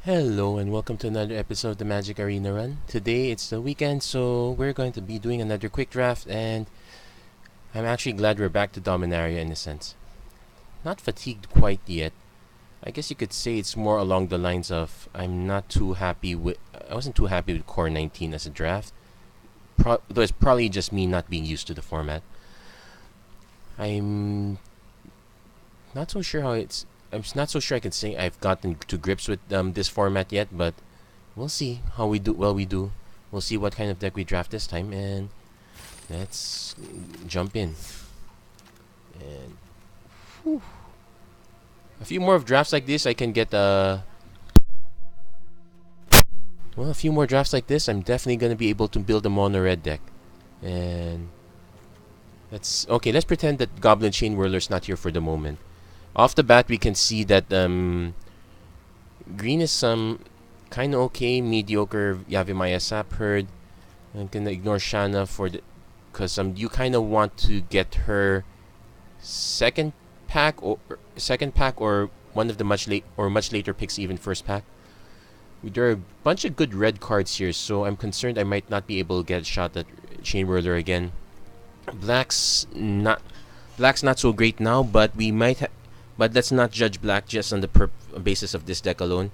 Hello and welcome to another episode of the Magic Arena Run. Today it's the weekend, so we're going to be doing another quick draft, and I'm actually glad we're back to Dominaria in a sense. Not fatigued quite yet. I guess you could say it's more along the lines of I wasn't too happy with Core 19 as a draft. Though it's probably just me not being used to the format. I'm not so sure how it's. I'm not so sure I can say I've gotten to grips with this format yet, but we'll see how we do. Well, we do. We'll see what kind of deck we draft this time, and let's jump in. And whew, a few more of drafts like this, I can get a few more drafts like this, I'm definitely gonna be able to build a mono red deck. And let's okay. Let's pretend that Goblin Chainwhirler's not here for the moment. Off the bat, we can see that green is some kind of okay, mediocre Yavimaya Sap Herd. I'm gonna ignore Shanna for the because you kind of want to get her second second pack or one of the much later picks, even first pack. There are a bunch of good red cards here, so I'm concerned I might not be able to get a shot at Chainwhirler again. Black's not Black's not so great now, but but let's not judge black just on the basis of this deck alone.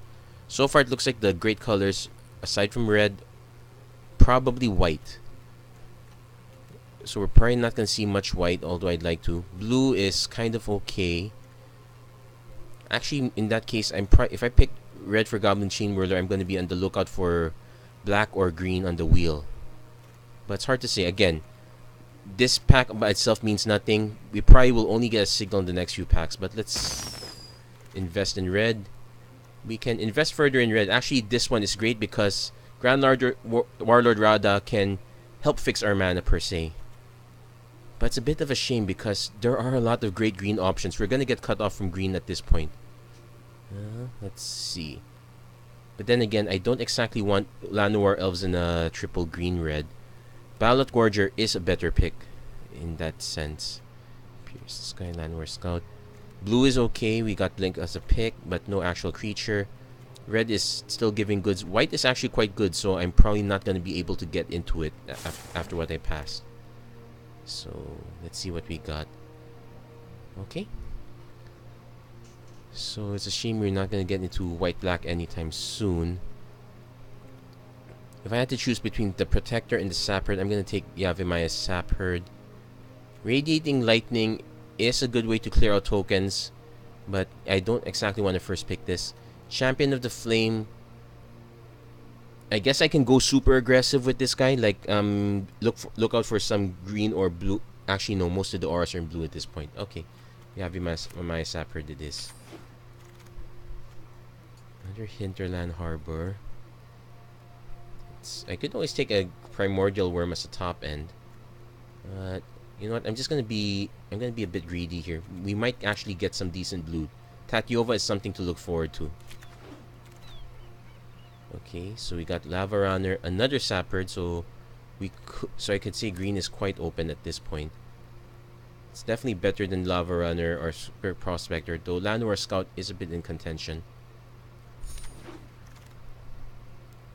So far, it looks like the great colors, aside from red, probably white. So we're probably not gonna see much white, although I'd like to. Blue is kind of okay. Actually, in that case, if I pick red for Goblin Chainwhirler, I'm gonna be on the lookout for black or green on the wheel. But it's hard to say. Again, this pack by itself means nothing. We probably will only get a signal in the next few packs, but let's invest in red. We can invest further in red. Actually, this one is great because Warlord Rada can help fix our mana per se. But it's a bit of a shame because there are a lot of great green options. We're gonna get cut off from green at this point. Let's see. But then again, I don't exactly want Llanowar Elves in a triple green-red. Ballot Gorger is a better pick in that sense. Pierce Sky, Llanowar Scout. Blue is okay. We got Blink as a pick, but no actual creature. Red is still giving goods. White is actually quite good, so I'm probably not going to be able to get into it after what I passed. So, let's see what we got. Okay. So, it's a shame we're not going to get into white-black anytime soon. If I had to choose between the Protector and the Sap Herd, I'm going to take Yavimaya Sap Herd. Radiating Lightning is a good way to clear out tokens, but I don't exactly want to first pick this. Champion of the Flame. I guess I can go super aggressive with this guy. Like, look out for some green or blue. Actually, no, most of the auras are in blue at this point. Okay, Yavimaya Sap Herd it is. Another Hinterland Harbor. I could always take a Primordial Worm as a top end. But you know what? I'm gonna be a bit greedy here. We might actually get some decent blue. Tatyova is something to look forward to. Okay, so we got Lava Runner, another Sap Herd, so I could say green is quite open at this point. It's definitely better than Lava Runner or Super Prospector, though Llanowar Scout is a bit in contention.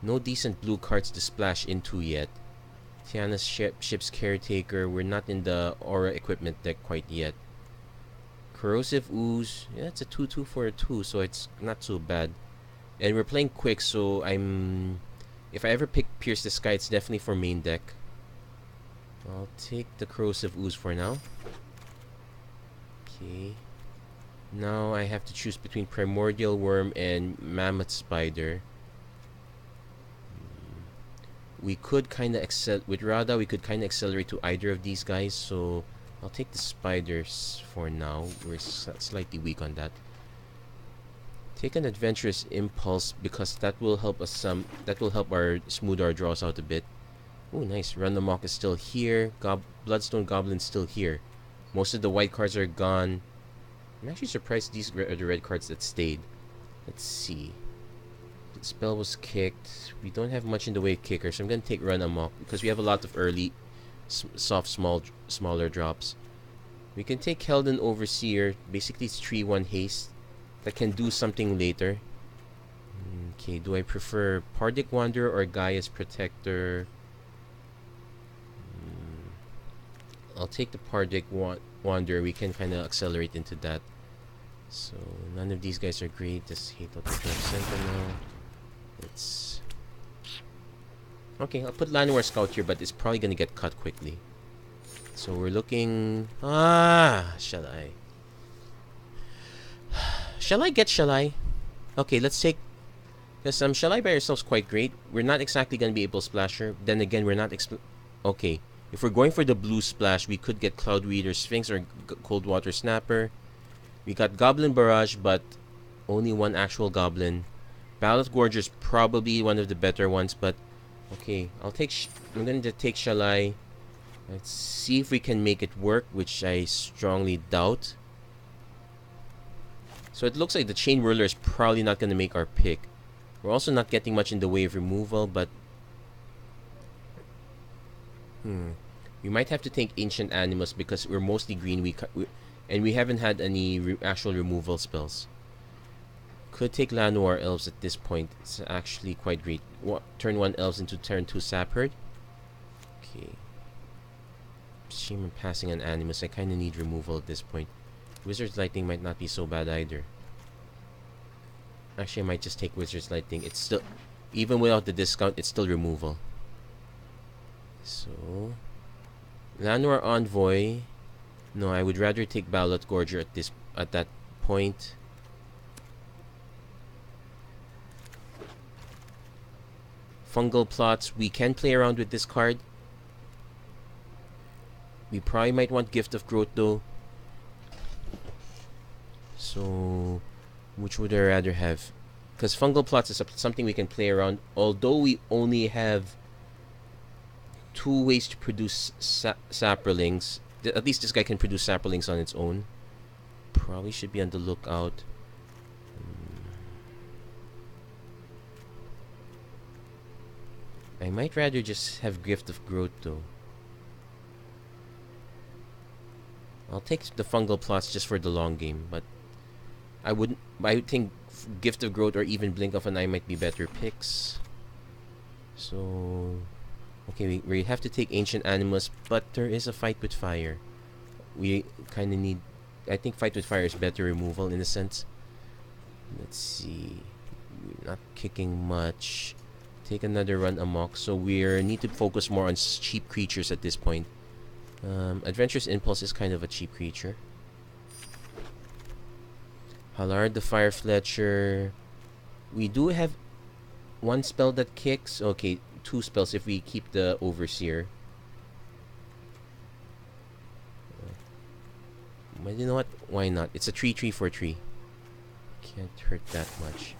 No decent blue cards to splash into yet. Tiana's Ship's Caretaker. We're not in the Aura Equipment deck quite yet. Corrosive Ooze. Yeah, it's a 2-2 for a 2, so it's not so bad. And we're playing quick, so if I ever pick Pierce the Sky, it's definitely for main deck. I'll take the Corrosive Ooze for now. Okay. Now I have to choose between Primordial Worm and Mammoth Spider. We could kind of with Rada, we could kind of accelerate to either of these guys, so I'll take the spiders for now. We're slightly weak on that. Take an Adventurous Impulse because that will help us smooth our draws out a bit. Oh, nice. Run Amok is still here. Bloodstone Goblin's still here. Most of the white cards are gone. I'm actually surprised these are the red cards that stayed. Let's see. The spell was kicked. We don't have much in the way of kicker, so I'm going to take Run Amok because we have a lot of early smaller drops. We can take Helden Overseer. Basically, it's 3-1 haste that can do something later. Okay, do I prefer Pardic Wanderer or Gaia's Protector? I'll take the Pardic Wanderer. We can kind of accelerate into that. So, none of these guys are great. Just hate out the Sentinel. Let's... Okay, I'll put Llanowar Scout here, but it's probably going to get cut quickly. So, we're looking... Shalai. Shall I get Shalai? Okay, let's take... Because Shalai by herself is quite great. We're not exactly going to be able to splash her. Then again, we're not... Okay, if we're going for the blue splash, we could get Cloud Reader Sphinx or Cold Water Snapper. We got Goblin Barrage, but only one actual Goblin. Ballot Gorger is probably one of the better ones, but... Okay, I'm going to take Shalai. Let's see if we can make it work, which I strongly doubt. So it looks like the Chainwhirler is probably not going to make our pick. We're also not getting much in the way of removal, but... We might have to take Ancient Animus because we're mostly green, and we haven't had any actual removal spells. Could take Llanowar Elves at this point. It's actually quite great. Turn 1 Elves into turn 2 Sapherd. Okay. Shame I'm passing an Animus. I kind of need removal at this point. Wizard's Lightning might not be so bad either. Actually, I might just take Wizard's Lightning. It's still... Even without the discount, it's still removal. So... Llanowar Envoy... No, I would rather take Ballot Gorger at that point. Fungal Plots. We can play around with this card. We probably might want Gift of Growth though. So, which would I rather have? Because Fungal Plots is something we can play around. Although we only have 2 ways to produce Saprolings. At least this guy can produce Saprolings on its own. Probably should be on the lookout. I might rather just have Gift of Growth though. I'll take the Fungal Plots just for the long game, but I would think Gift of Growth or even Blink of an Eye might be better picks. So, okay, we have to take Ancient Animus, but there is a Fight with Fire. We kind of need... I think Fight with Fire is better removal in a sense. Let's see. We're not kicking much. Take another run amok. So we need to focus more on cheap creatures at this point. Adventurous Impulse is kind of a cheap creature. Halard the Fire Fletcher. We do have 1 spell that kicks. Okay, 2 spells if we keep the Overseer. But you know what? Why not? It's a 3/3 for 3. Can't hurt that much.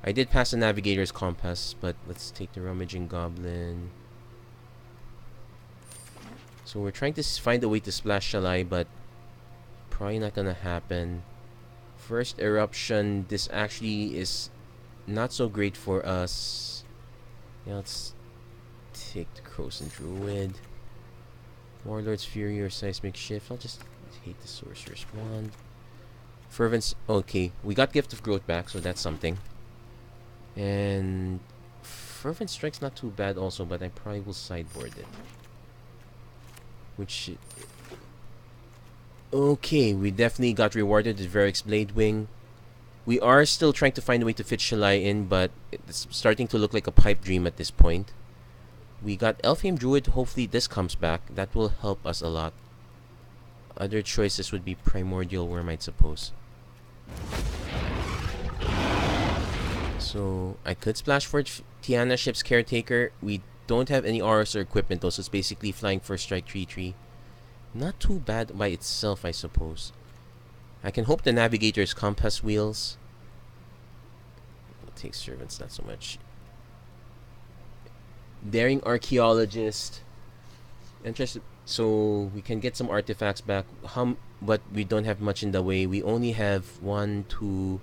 I did pass the Navigator's Compass, but let's take the Rummaging Goblin. So we're trying to find a way to splash Shalai, but probably not gonna happen. First Eruption, this actually is not so great for us. Yeah, let's take the Croson Druid. Warlord's Fury or Seismic Shift. I'll just take the Sorcerer's Wand. Fervent's... Okay, we got Gift of Growth back, so that's something. And... Fervent Strike's not too bad also, but I probably will sideboard it. Which... Okay, we definitely got rewarded with Verix Bladewing. We are still trying to find a way to fit Shalai in, but it's starting to look like a pipe dream at this point. We got Elfheim Druid. Hopefully this comes back. That will help us a lot. Other choices would be Primordial Worm, I suppose. So, I could splash for Tiana Ship's Caretaker. We don't have any auras or equipment though, so it's basically flying first strike 3/3. Not too bad by itself, I suppose. I can hope the Navigator's Compass Wheels. I'll take Servants, not so much. Daring Archaeologist. Interesting. So we can get some artifacts back. But we don't have much in the way. We only have 1, 2,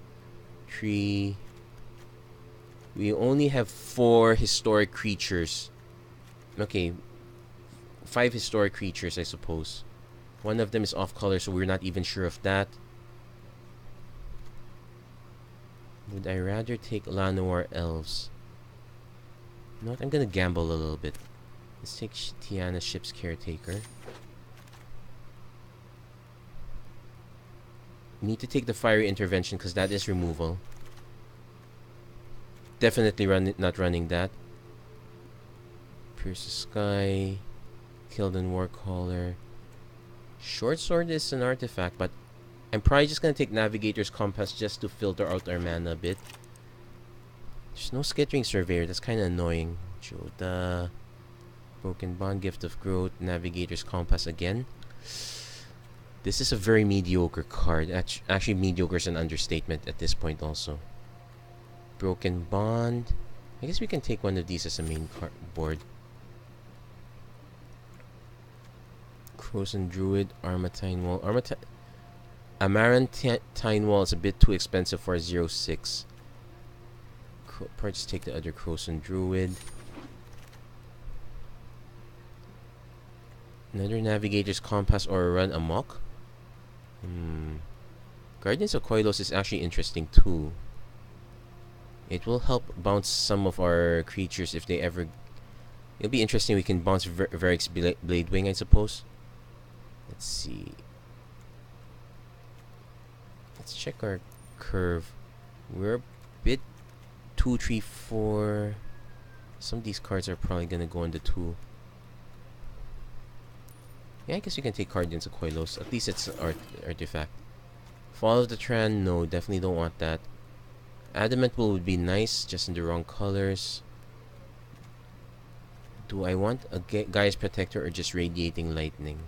3. We only have 4 historic creatures. Okay. 5 historic creatures, I suppose. One of them is off color, so we're not even sure of that. Would I rather take Llanowar Elves? You know what? I'm gonna gamble a little bit. Let's take Tiana Ship's Caretaker. Need to take the Fiery Intervention because that is removal. Definitely not running that. Pierce the Sky. Kilden Warcaller. Short Sword is an artifact, but I'm probably just gonna take Navigator's Compass just to filter out our mana a bit. There's no Skittering Surveyor, that's kinda annoying. Joda. Broken Bond, Gift of Growth, Navigator's Compass again. This is a very mediocre card. Actually, mediocre is an understatement at this point also. Broken Bond. I guess we can take one of these as a main board. Frozen Druid, Armatine Wall. Amarantine Wall is a bit too expensive for a 0/6. Probably just take the other Frozen Druid. Another Navigator's Compass or a Run Amok. Guardians of Koilos is actually interesting too. It will help bounce some of our creatures if they ever... It'll be interesting. We can bounce Varric's Bladewing, I suppose. Let's see. Let's check our curve. We're a bit 2, 3, 4. Some of these cards are probably gonna go into 2. Yeah, I guess you can take Guardians of Koilos. At least it's an artifact. Fall of the Tran, no, definitely don't want that. Adamant Wool would be nice, just in the wrong colors. Do I want a Gaia's Protector or just Radiating Lightning?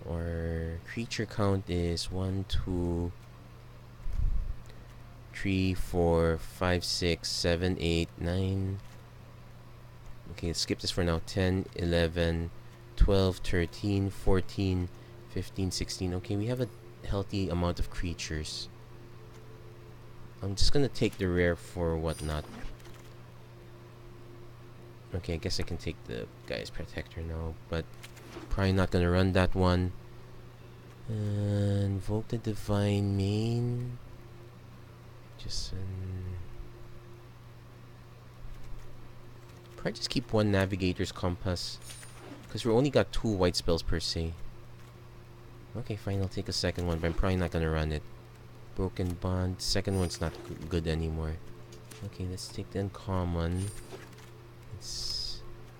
Or creature count is 1, 2, 3, 4, 5, 6, 7, 8, 9. Okay, let's skip this for now. 10, 11, 12, 13, 14, 15, 16. Okay, we have a healthy amount of creatures. I'm just gonna take the rare for whatnot. Okay, I guess I can take the Gaia's Protector now, but probably not gonna run that one. Invoke the Divine Main. Just probably just keep one Navigator's Compass, because we only got 2 white spells per se. Okay, fine, I'll take a second one, but I'm probably not gonna run it. Broken Bond. Second one's not good anymore. Okay, let's take the uncommon.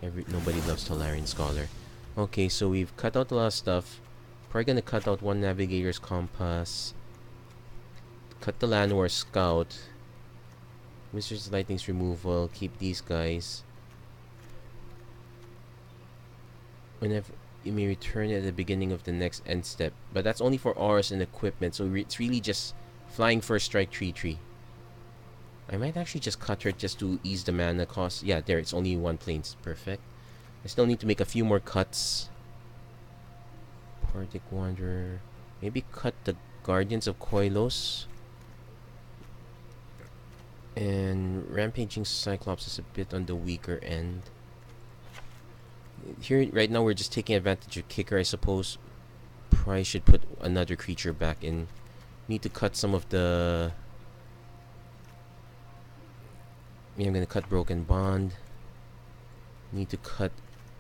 Nobody loves Tolarian Scholar. Okay, so we've cut out a lot of stuff. Probably gonna cut out one Navigator's Compass. Cut the Llanowar Scout. Wizard's Lightning's removal. Keep these guys. Whenever you may return at the beginning of the next end step, but that's only for auras and equipment, so it's really just flying first strike 3/3. I might actually just cut her just to ease the mana cost. Yeah, there, it's only 1 planes. Perfect. I still need to make a few more cuts. Portic Wanderer. Maybe cut the Guardians of Koilos. And Rampaging Cyclops is a bit on the weaker end. Here, right now, we're just taking advantage of Kicker, I suppose. Probably should put another creature back in. Need to cut some of the... I'm gonna cut Broken Bond. Need to cut...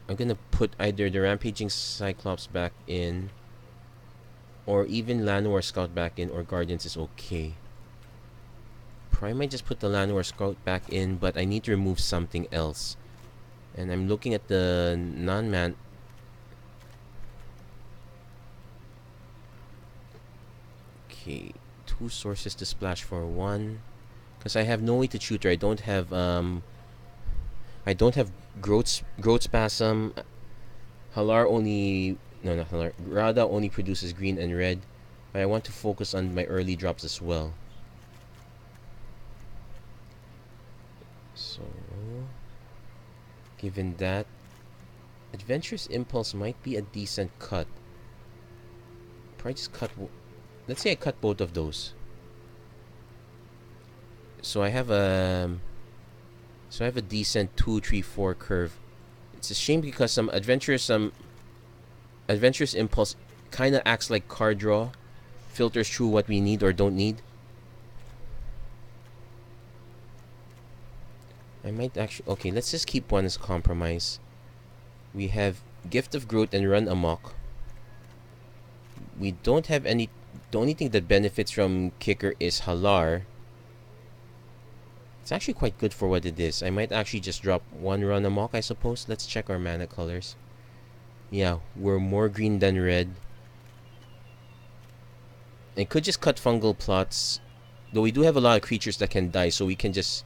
I'm gonna put either the Rampaging Cyclops back in, or even Llanowar Scout back in, or Guardians is okay. Probably might just put the Llanowar Scout back in, but I need to remove something else. And I'm looking at the non-man... Okay, 2 sources to splash for 1. Because I have no way to tutor. I don't have growth spasm. Halar only... No, not Halar. Rada only produces green and red. But I want to focus on my early drops as well. So... Given that, Adventurous Impulse might be a decent cut. Probably just cut... Let's say I cut both of those. So I have a decent 2, 3, 4 curve. It's a shame because some Adventurous Impulse kind of acts like card draw. filters through what we need or don't need. I might actually... Okay, let's just keep one as a compromise. We have Gift of Growth and Run Amok. We don't have any... The only thing that benefits from Kicker is Halar. It's actually quite good for what it is. I might actually just drop one Run Amok, I suppose. Let's check our mana colors. Yeah, we're more green than red. I could just cut fungal plots, though we do have a lot of creatures that can die, so we can just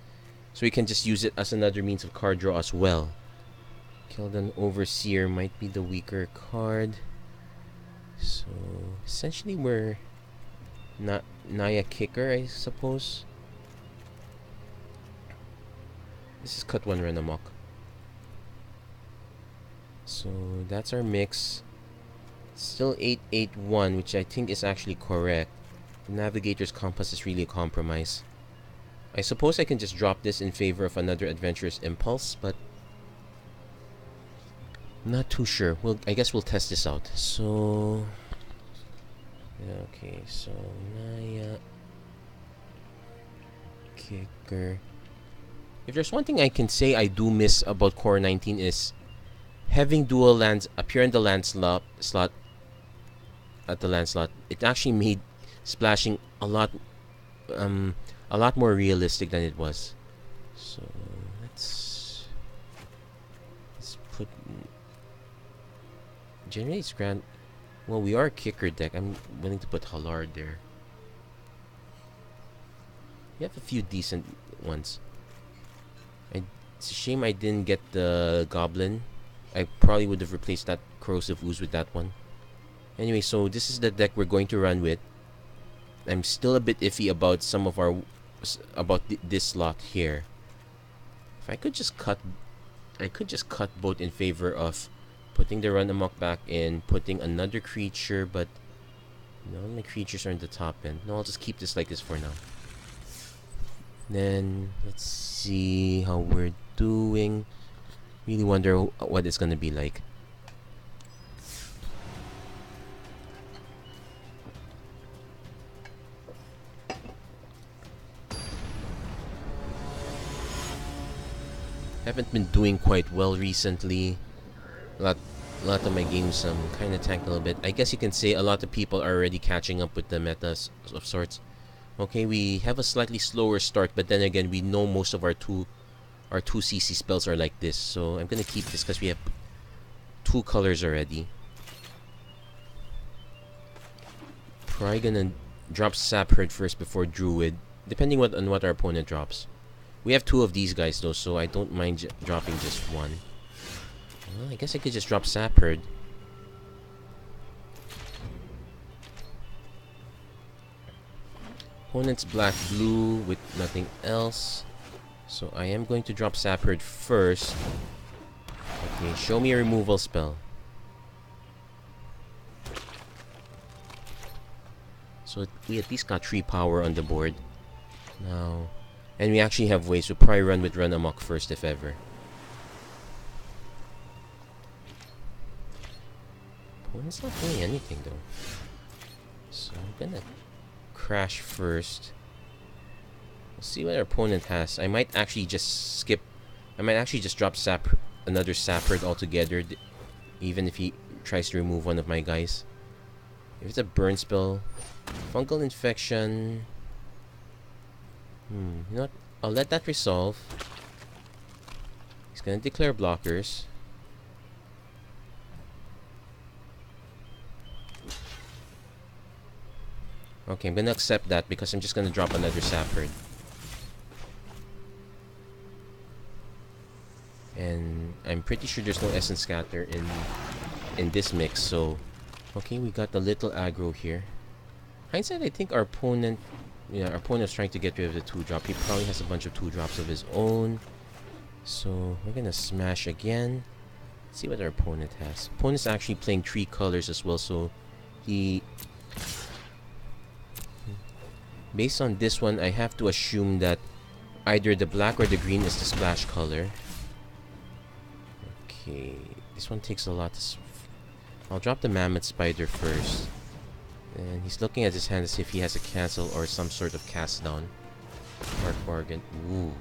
use it as another means of card draw as well. Keldon Overseer might be the weaker card. So essentially we're not Naya Kicker, I suppose. This is cut one Run Amok. So that's our mix. Still 881, which I think is actually correct. The Navigator's Compass is really a compromise. I suppose I can just drop this in favor of another Adventurous Impulse, but I'm not too sure. I guess we'll test this out. So okay, so Naya Kicker. If there's one thing I can say I do miss about Core 19 is having dual lands appear in the land slot at the land slot. It actually made splashing a lot more realistic than it was. So let's put generates grand. Well, we are a Kicker deck. I'm willing to put Halard there. We have a few decent ones. It's a shame I didn't get the Goblin. I probably would have replaced that Corrosive Ooze with that one. Anyway, so this is the deck we're going to run with. I'm still a bit iffy about some of our this slot here. If I could just cut, I could just cut both in favor of putting the Run Amok back in, putting another creature, but none of my creatures are in the top end. No, I'll just keep this like this for now. Then let's see how we're doing. Really wonder what it's gonna be like. Haven't been doing quite well recently. A lot of my games kind of tanked a little bit. I guess you can say a lot of people are already catching up with the metas of sorts. Okay, we have a slightly slower start, but then again, we know most of our two CC spells are like this. So I'm gonna keep this because we have 2 colors already. Probably gonna drop Sapherd first before Druid, depending on what our opponent drops. We have 2 of these guys though, so I don't mind dropping just one. Well, I guess I could just drop Sapherd. Opponent's black-blue with nothing else. So I am going to drop Sapherd first. Okay, show me a removal spell. So we at least got 3 power on the board. Now, and we actually have ways to probably run with Run Amok first if ever. Opponent's not doing anything though. So I'm gonna crash first. We'll see what our opponent has. I might actually just skip. I might actually just drop another Sapherd altogether, even if he tries to remove one of my guys. If it's a burn spell, fungal infection. You know what? I'll let that resolve. He's gonna declare blockers. Okay, I'm gonna accept that because I'm just gonna drop another Sapherd. And I'm pretty sure there's no Essence Scatter in this mix, so okay, we got a little aggro here. Hindsight, I think our opponent, our opponent's trying to get rid of the 2-drop. He probably has a bunch of 2-drops of his own. So we're gonna smash again. Let's see what our opponent has. Opponent's actually playing 3 colors as well, so he... Based on this one, I have to assume that either the black or the green is the splash color. Okay, this one takes a lot to... I'll drop the Mammoth Spider first. And he's looking at his hand as if he has a cancel or some sort of cast down. Mark bargain. Ooh.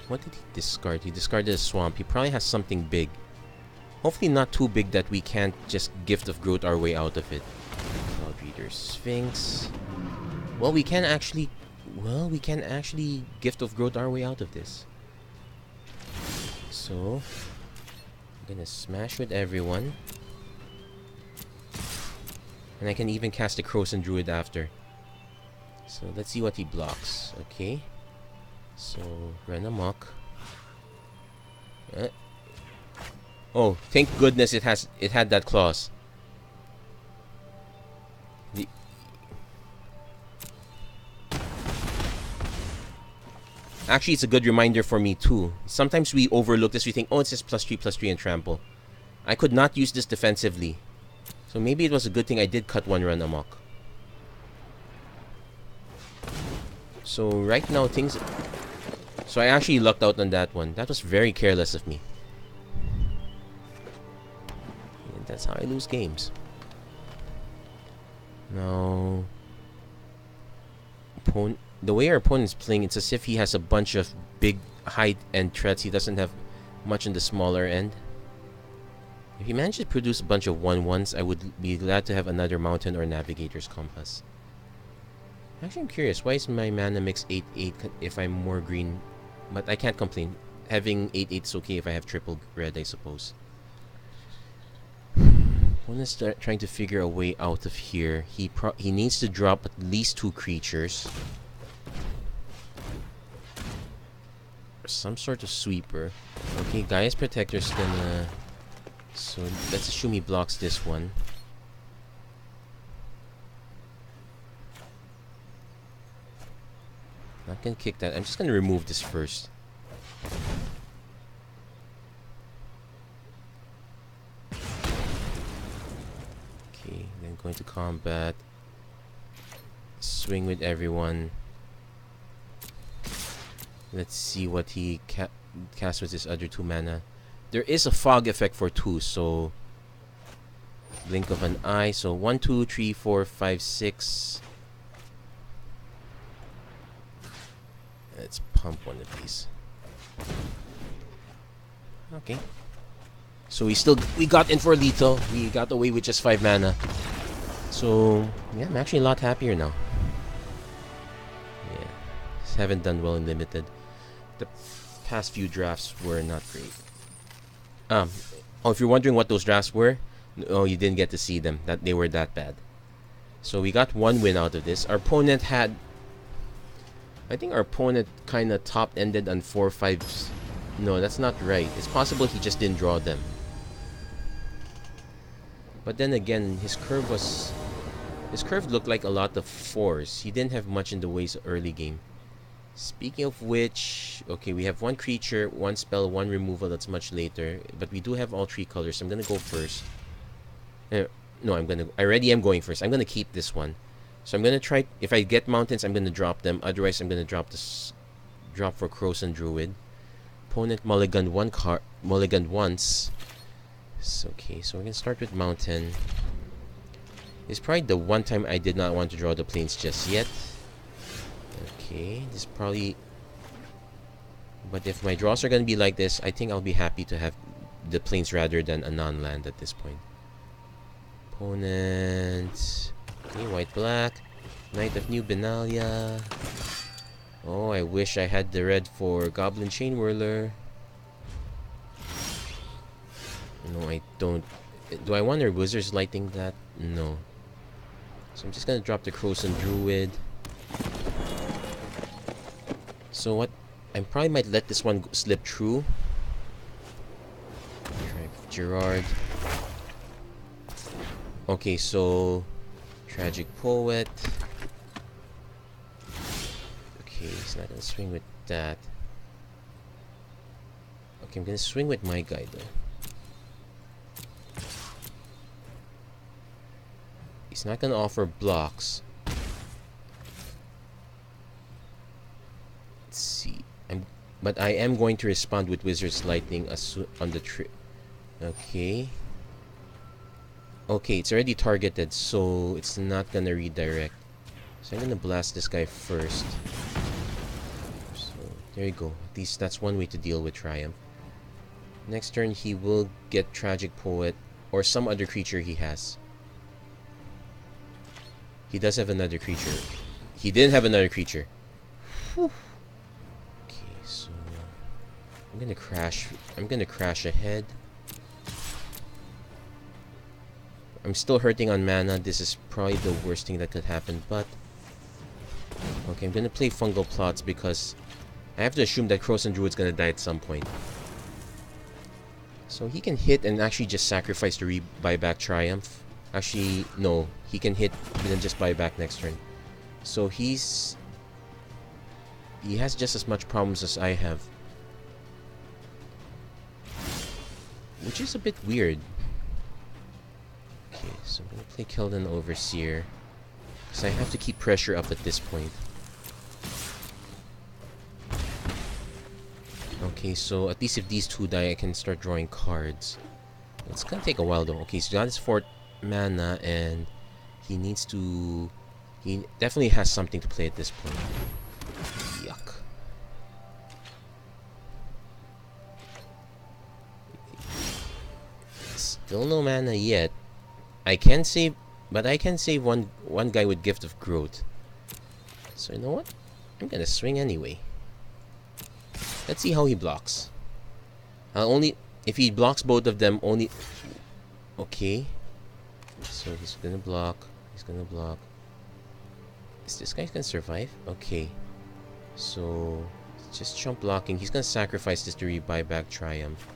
What did he discard? He discarded a swamp. He probably has something big. Hopefully not too big that we can't just Gift of Growth our way out of it. Cloud Reader Sphinx. Well, we can actually... Well, we can actually Gift of Growth our way out of this. So... I'm gonna smash with everyone. And I can even cast a Croson Druid after. So, let's see what he blocks. Okay. So, run amok. Oh, thank goodness it had that clause. Actually, it's a good reminder for me too. Sometimes we overlook this. We think, oh, it's just +3/+3 and trample. I could not use this defensively. So maybe it was a good thing I did cut one run amok. So right now things... So I actually lucked out on that one. That was very careless of me. And that's how I lose games. Now... The way our opponent's playing, it's as if he has a bunch of big high-end threats. He doesn't have much in the smaller end. If he manages to produce a bunch of 1/1s, I would be glad to have another Mountain or Navigator's Compass. Actually, I'm curious. Why is my mana mix 8/8 if I'm more green? But I can't complain. Having 8/8 is okay if I have triple red, I suppose. One is trying to figure a way out of here. He needs to drop at least 2 creatures. Or some sort of sweeper. Okay, Gaia's Protector's gonna... So let's assume he blocks this one. Not gonna kick that. I'm just gonna remove this first. Okay, then going to combat. Swing with everyone. Let's see what he casts with his other 2 mana. There is a fog effect for 2, so... Blink of an eye. So 1, 2, 3, 4, 5, 6. Let's pump one of these. Okay. So we got in for lethal. We got away with just 5 mana. So yeah, I'm actually a lot happier now. Yeah. Just haven't done well in limited. The past few drafts were not great. Oh, if you're wondering what those drafts were, oh, you didn't get to see them. That they were that bad. So we got 1 win out of this. Our opponent had... I think our opponent kind of top-ended on 4 5s. No, that's not right. It's possible he just didn't draw them. But then again, his curve looked like a lot of 4s. He didn't have much in the ways of early game. Speaking of which, okay, we have 1 creature, 1 spell, 1 removal. That's much later. But we do have all 3 colors. So I'm gonna go first. No, I already am going first. I'm gonna keep this one. So I'm gonna try. If I get mountains, I'm gonna drop them. Otherwise, I'm gonna drop for Croson Druid. Opponent mulliganed 1 card. Mulliganed once. So, okay, so we're gonna start with mountain. It's probably the one time I did not want to draw the plains just yet. Okay, this is probably... But if my draws are gonna be like this, I think I'll be happy to have the plains rather than a non-land at this point. Opponent... Okay, white-black. Knight of New Benalia. Oh, I wish I had the red for Goblin Chainwhirler. No, I don't. Do I want our Wizards lighting that? No. So I'm just gonna drop the Croson Druid. So what? I probably might let this one slip through. Try Gerard. Okay, so Tragic Poet. Okay, he's not gonna swing with that. Okay, I'm gonna swing with my guy though. He's not gonna offer blocks. Let's see. But I am going to respond with Wizard's Lightning on the trip. Okay. Okay, it's already targeted, so it's not gonna redirect. So I'm gonna blast this guy first. So there you go. At least that's one way to deal with Triumph. Next turn he will get Tragic Poet or some other creature he has. He does have another creature. He didn't have another creature. Whew. Okay, so I'm gonna crash ahead. I'm still hurting on mana. This is probably the worst thing that could happen, but okay, I'm gonna play Fungal Plots because I have to assume that Crows and Druid's gonna die at some point. So he can hit and actually just sacrifice to buy back Triumph. Actually, no, he can hit and then just buy back next turn. So he has just as much problems as I have, which is a bit weird. Okay, so I'm gonna play Keldon Overseer because I have to keep pressure up at this point. Okay, so at least if these two die, I can start drawing cards. It's gonna take a while though. Okay, so he got his 4th mana and he needs to... He definitely has something to play at this point. Yuck. Still no mana yet. I can save, but I can save one guy with Gift of Growth. So you know what? I'm gonna swing anyway. Let's see how he blocks. If he blocks both of them, only... Okay. So he's gonna block. He's gonna block. Is this guy gonna survive? Okay. So just jump blocking. He's gonna sacrifice this to buy back Triumph.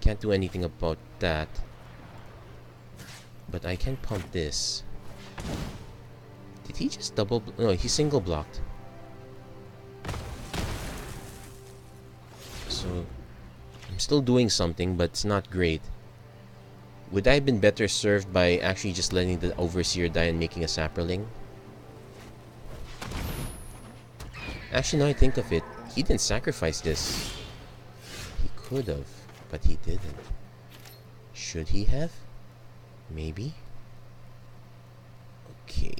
Can't do anything about that. But I can pump this. Did he just double... No, he single blocked. So I'm still doing something, but it's not great. Would I have been better served by actually just letting the Overseer die and making a Saproling? Actually, now I think of it, he didn't sacrifice this. He could have, but he didn't. Should he have? Maybe. Okay.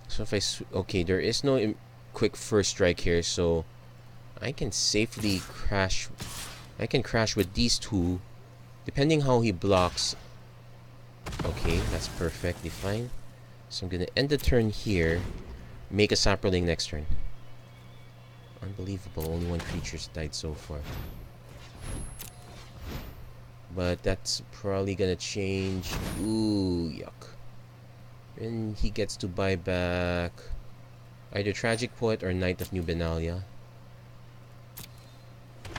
So if I... Okay, there is no quick first strike here, so I can safely crash... I can crash with these two, depending how he blocks. Okay, that's perfectly fine. So I'm gonna end the turn here, make a Saproling next turn. Unbelievable, only one creature's died so far. But that's probably gonna change. Ooh, yuck. And he gets to buy back either Tragic Poet or Knight of New Benalia.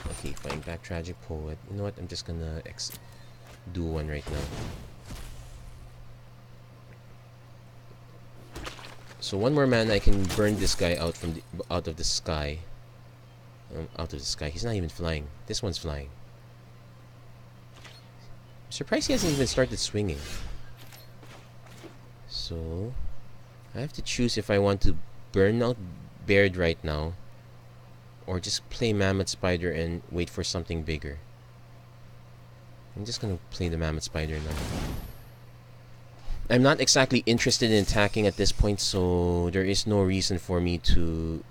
Okay, buying back Tragic Poet. You know what? I'm just gonna do one right now. So one more mana, I can burn this guy out from out of the sky. Out of the sky. He's not even flying. This one's flying. I'm surprised he hasn't even started swinging. So I have to choose if I want to burn out Baird right now, or just play Mammoth Spider and wait for something bigger. I'm just gonna play the Mammoth Spider now. I'm not exactly interested in attacking at this point, so there is no reason for me to...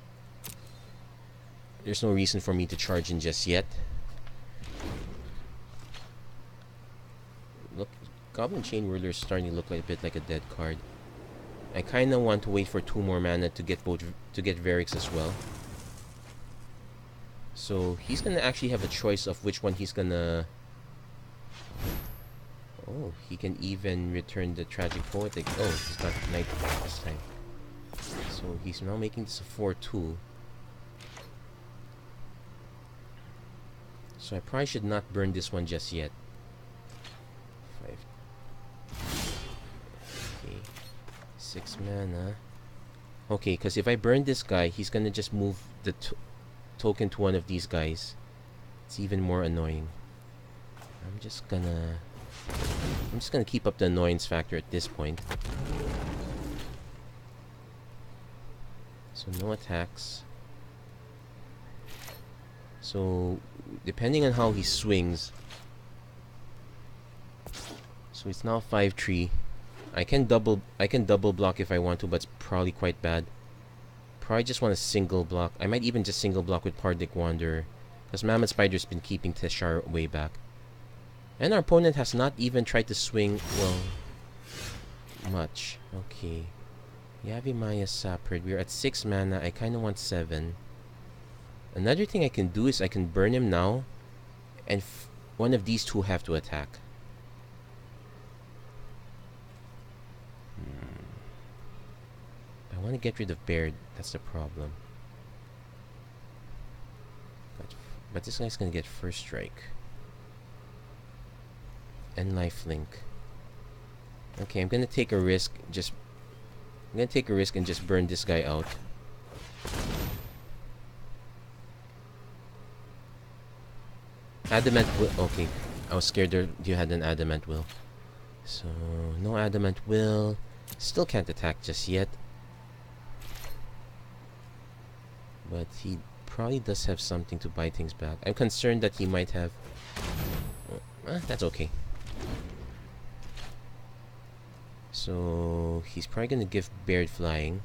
There's no reason for me to charge in just yet. Look, Goblin Chainwhirler is starting to look like a bit like a dead card. I kinda want to wait for 2 more mana to get Varix as well. So he's gonna actually have a choice of which one he's gonna... Oh, he can even return the Tragic Poetic. Oh, he's got Night this time. So he's now making this a 4-2. So I probably should not burn this one just yet. 5. Okay. 6 mana. Okay, because if I burn this guy, he's gonna just move the token to one of these guys. It's even more annoying. I'm just gonna keep up the annoyance factor at this point. So no attacks. So depending on how he swings. So it's now 5-3. I can double block if I want to, but it's probably quite bad. Probably just want to single block. I might even just single block with Pardic Wanderer, because Mammoth Spider's been keeping Teshar way back. And our opponent has not even tried to swing, well, much. Okay. Yavimaya Sapred. We're at 6 mana. I kind of want 7. Another thing I can do is I can burn him now, and one of these two have to attack. I want to get rid of Baird. That's the problem. But this guy's going to get first strike. And lifelink. Okay, I'm going to take a risk. I'm going to take a risk and just burn this guy out. Adamant Will. Okay, I was scared you had an Adamant Will. So, no Adamant Will. Still can't attack just yet. But he probably does have something to buy things back. I'm concerned that he might have... that's okay. So, he's probably going to give Baird flying.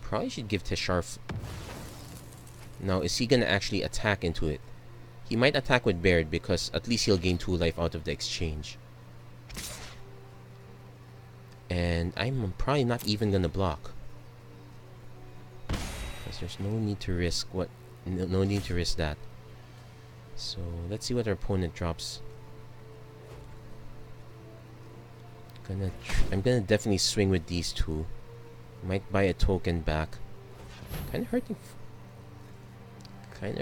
Probably should give Teshar... Now, is he going to actually attack into it? He might attack with Baird because at least he'll gain 2 life out of the exchange. And I'm probably not even going to block. Because there's no need to risk no need to risk that. So, let's see what our opponent drops. I'm gonna definitely swing with these two. Might buy a token back. Kind of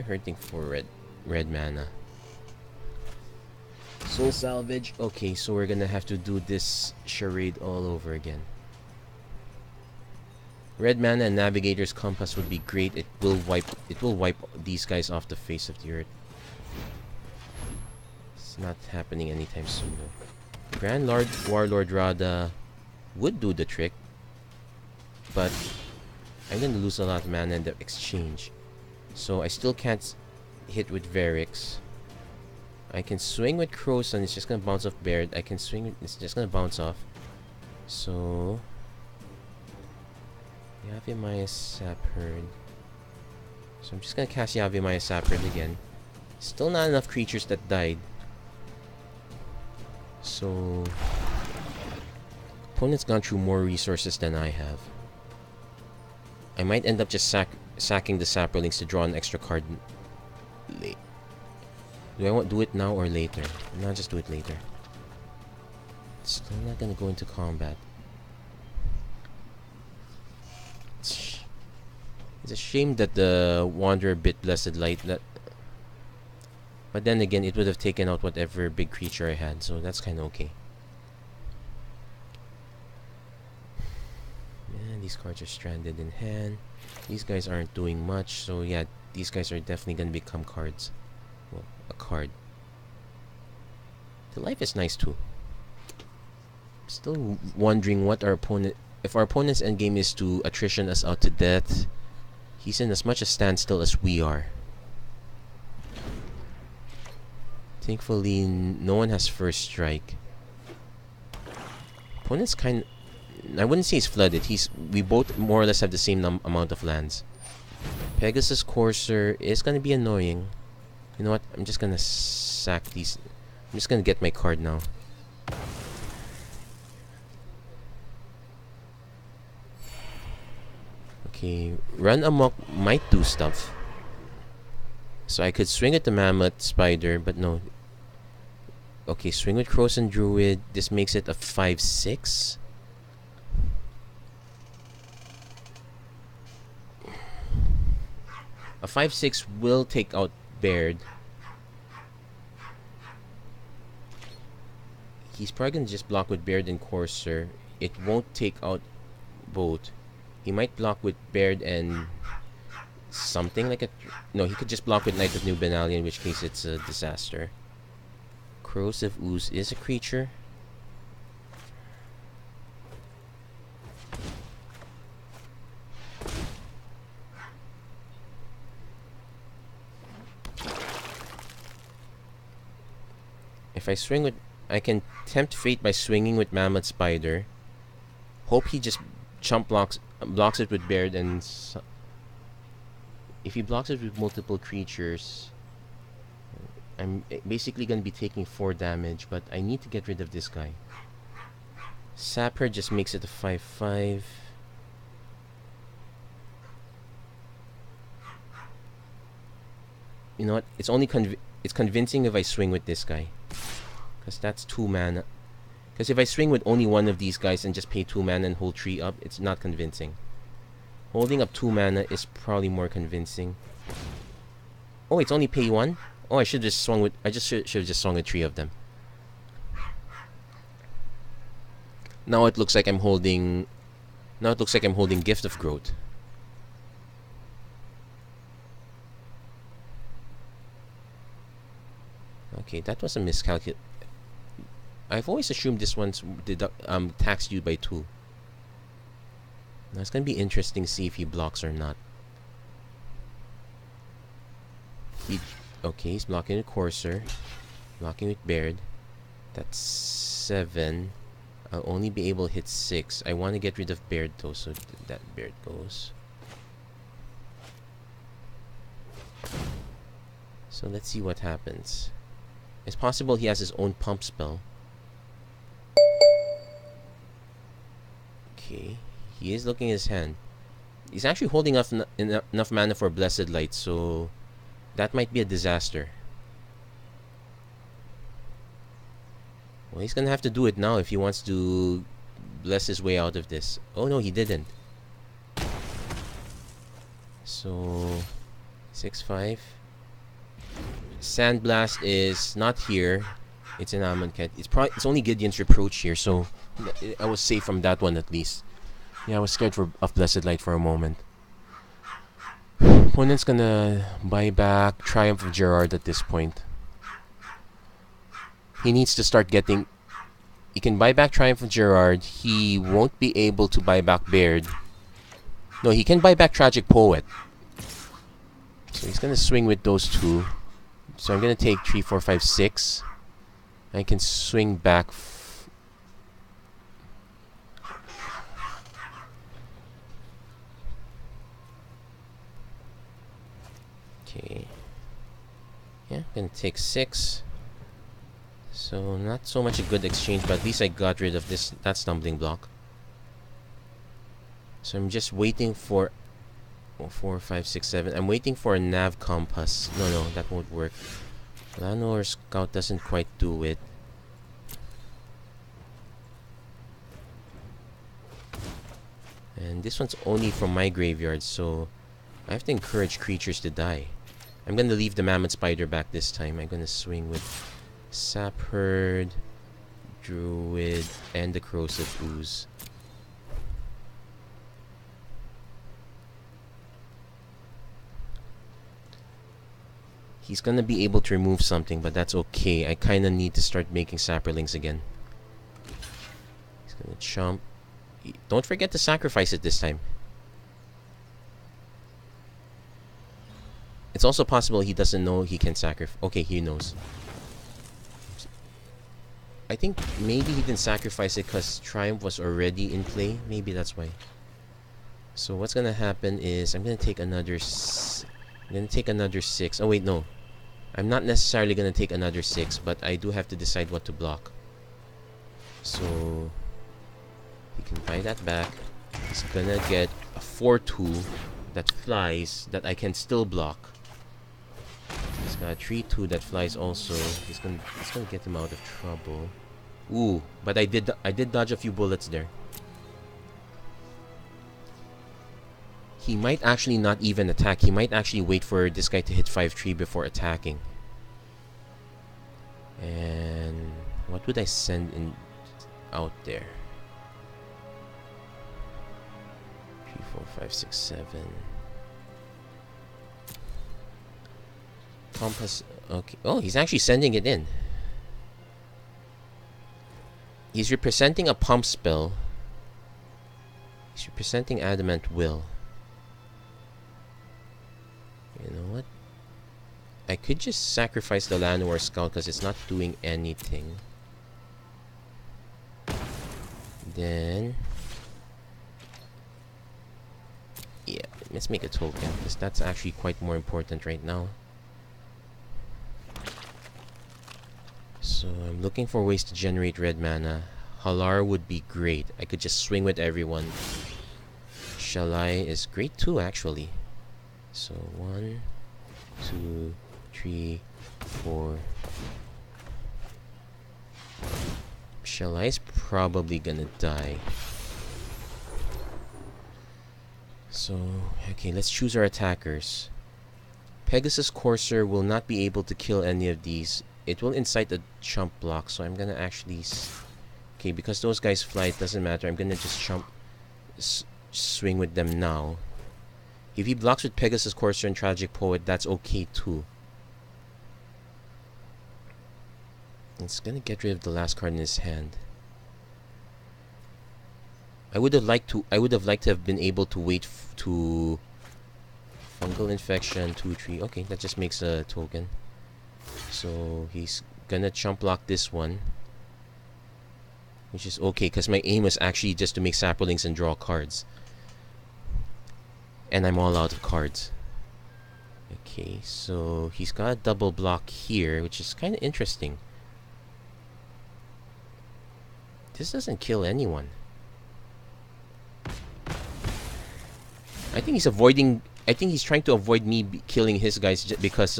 hurting for red mana. Soul Salvage. Okay, so we're gonna have to do this charade all over again. Red mana and Navigator's Compass would be great. It will wipe these guys off the face of the earth. It's not happening anytime soon though. Grand Lord Warlord Radha would do the trick, but I'm gonna lose a lot of mana in the exchange. So I still can't hit with Varix. I can swing with Crows and it's just gonna bounce off Baird. I can swing, it's just gonna bounce off. So Yavimaya Sapherd. So I'm just gonna cast Yavimaya Sapherd again. Still not enough creatures that died. So opponent's gone through more resources than I have. I might end up just sacking the Saprolings to draw an extra card late. Do I want to do it now or later? No, just do it later. Still not gonna go into combat. It's a shame that the Wanderer bit Blessed Light. But then again, it would have taken out whatever big creature I had, so that's kind of okay. And these cards are stranded in hand. These guys aren't doing much, so yeah, these guys are definitely gonna become cards. Well, a card. The life is nice too. Still wondering what our opponent... If our opponent's endgame is to attrition us out to death, he's in as much a standstill as we are. Thankfully, no one has first strike. Opponent's kind... I wouldn't say he's flooded. We both more or less have the same amount of lands. Pegasus Courser is going to be annoying. You know what? I'm just going to sack these. I'm just going to get my card now. Okay, Run Amok might do stuff. So I could swing at the Mammoth Spider, but no. Okay, swing with Crows and Druid. This makes it a 5/6. A 5/6 will take out Baird. He's probably gonna just block with Baird and Courser. It won't take out both. He might block with Baird and something like a... No, he could just block with Knight of New Benalia, in which case it's a disaster. Corrosive Ooze is a creature. If I swing with... I can tempt fate by swinging with Mammoth Spider. Hope he just blocks it with Baird, and... if he blocks it with multiple creatures... I'm basically going to be taking 4 damage, but I need to get rid of this guy. Sapper just makes it a 5/5. You know what? It's only it's convincing if I swing with this guy, because that's 2 mana. Because if I swing with only one of these guys and just pay 2 mana and hold 3 up, it's not convincing. Holding up 2 mana is probably more convincing. Oh, it's only pay 1? Oh, I should have just swung with... I just should have just swung with 3 of them. Now it looks like I'm holding... Now it looks like I'm holding Gift of Growth. Okay, that was a miscalculation. I've always assumed this one's taxed you by 2. Now it's gonna be interesting to see if he blocks or not. Okay, he's blocking with Courser, blocking with Baird. That's 7. I'll only be able to hit 6. I want to get rid of Baird though, so that Baird goes. So let's see what happens. It's possible he has his own pump spell. Okay, he is looking at his hand. He's actually holding enough mana for Blessed Light, so that might be a disaster. Well, he's gonna have to do it now if he wants to bless his way out of this. Oh no, he didn't. So 6/5. Sandblast is not here. It's in Amonkhet. It's only Gideon's Reproach here, so I was safe from that one at least. Yeah, I was scared of Blessed Light for a moment. Opponent's gonna buy back Triumph of Gerard at this point. He needs to start getting... He can buy back Triumph of Gerard. He won't be able to buy back Baird. No, he can buy back Tragic Poet. So he's gonna swing with those 2. So I'm gonna take 3, 4, 5, 6. I can swing back. Okay. Yeah, I'm gonna take 6. So not so much a good exchange, but at least I got rid of that stumbling block. So I'm just waiting for 4, 5, 6, 7. I'm waiting for a Nav Compass. No, that won't work. Lano or Scout doesn't quite do it. And this one's only from my graveyard, so I have to encourage creatures to die. I'm gonna leave the Mammoth Spider back this time. I'm gonna swing with Sapherd, Druid, and the Corrosive Ooze. He's gonna be able to remove something, but that's okay. I kinda need to start making Saprolings again. He's gonna chomp. Don't forget to sacrifice it this time. It's also possible he doesn't know he can sacrifice. Okay, he knows. I think maybe he didn't sacrifice it because Triumph was already in play. Maybe that's why. So what's gonna happen is I'm gonna take another... I'm gonna take another 6. Oh wait, no. I'm not necessarily gonna take another 6, but I do have to decide what to block. So he can buy that back. He's gonna get a 4/2 that flies that I can still block. He's got a 3/2 that flies also. He's gonna get him out of trouble. Ooh, but I did dodge a few bullets there. He might actually not even attack. He might actually wait for this guy to hit 5/3 before attacking. And what would I send in out there? 3, 4, 5, 6, 7. Compass. Okay. Oh, he's actually sending it in. He's representing a pump spell. He's representing Adamant Will. You know what? I could just sacrifice the Llanowar Scout because it's not doing anything. Then... yeah, let's make a token because that's actually quite more important right now. So I'm looking for ways to generate red mana. Halar would be great. I could just swing with everyone. Shalai is great too, actually. So 1, 2, 3, 4. Shalai's probably gonna die. So, okay, let's choose our attackers. Pegasus Courser will not be able to kill any of these. It will incite a chump block, so I'm gonna actually... okay, because those guys fly, it doesn't matter. I'm gonna just swing with them now. If he blocks with Pegasus Courser and Tragic Poet, that's okay too. It's gonna get rid of the last card in his hand. I would have liked to have been able to wait to Fungal Infection 2-3. Okay, that just makes a token. So he's gonna chump block this one, which is okay because my aim was actually just to make saplings and draw cards, and I'm all out of cards. Okay, so he's got a double block here, which is kind of interesting. This doesn't kill anyone. I think he's avoiding. I think he's trying to avoid me killing his guys because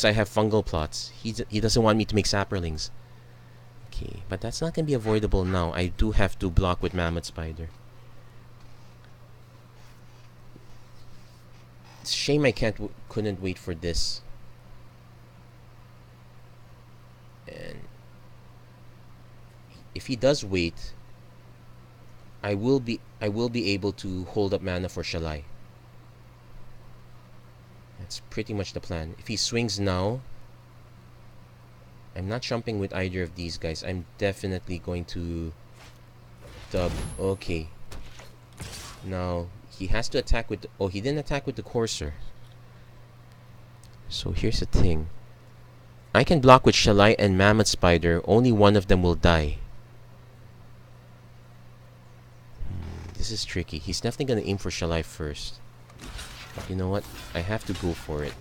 I have fungal plots. He doesn't want me to make saplings. Okay, but that's not gonna be avoidable now. I do have to block with Mammoth Spider. It's a shame I couldn't wait for this. And if he does wait, I will be able to hold up mana for Shalai. That's pretty much the plan. If he swings now, I'm not jumping with either of these guys. I'm definitely going to dub. Okay. Now he has to attack with oh, he didn't attack with the Courser. So here's the thing. I can block with Shalai and Mammoth Spider. Only one of them will die. This is tricky. He's definitely gonna aim for Shalai first. But you know what? I have to go for it.